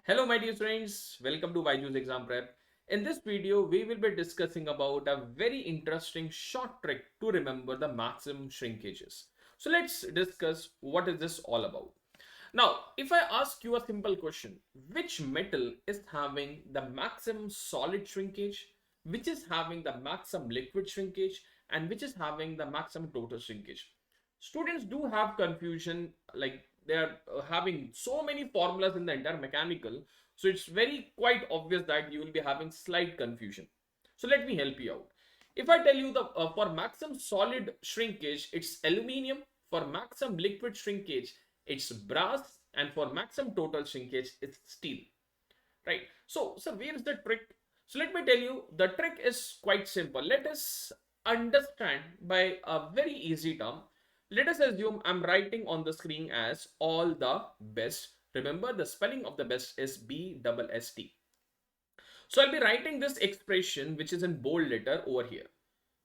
Hello my dear friends, welcome to BYJU'S Exam Prep. In this video, we will be discussing about a very interesting short trick to remember the maximum shrinkages. So let's discuss what is this all about. Now, if I ask you a simple question, which metal is having the maximum solid shrinkage, which is having the maximum liquid shrinkage, and which is having the maximum total shrinkage? Students do have confusion, like they are having so many formulas in the entire mechanical, so it's very quite obvious that you will be having slight confusion. So let me help you out. If I tell you the for maximum solid shrinkage it's aluminium, for maximum liquid shrinkage it's brass, and for maximum total shrinkage it's steel, right? So where is the trick? So let me tell you, the trick is quite simple. Let us understand by a very easy term. Let us assume I'm writing on the screen as all the best. Remember, the spelling of the best is BSST. So I'll be writing this expression which is in bold letter over here.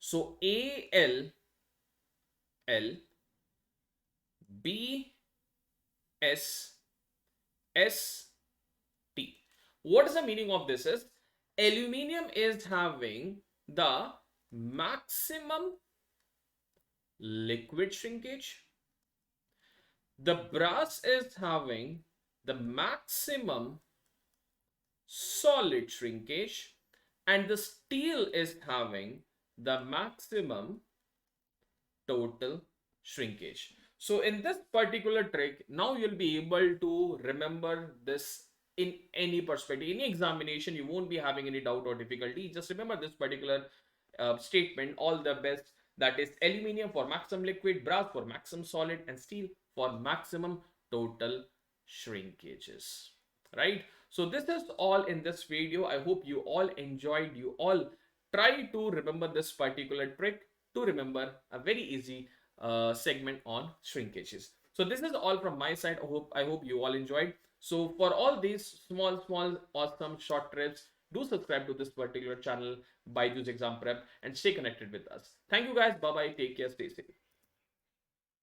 So ALLBSST. What is the meaning of this is aluminium is having the maximum liquid shrinkage, the brass is having the maximum solid shrinkage, and the steel is having the maximum total shrinkage. So in this particular trick, now you'll be able to remember this in any perspective, any examination. You won't be having any doubt or difficulty. Just remember this particular statement, all the best, that is aluminium for maximum liquid, brass for maximum solid, and steel for maximum total shrinkages, right? So this is all in this video. I hope you all enjoyed. You all try to remember this particular trick to remember a very easy segment on shrinkages. So this is all from my side. I hope you all enjoyed. So for all these small awesome short trips, do subscribe to this particular channel, BYJU'S Exam Prep, and stay connected with us. Thank you guys. Bye bye. Take care. Stay safe.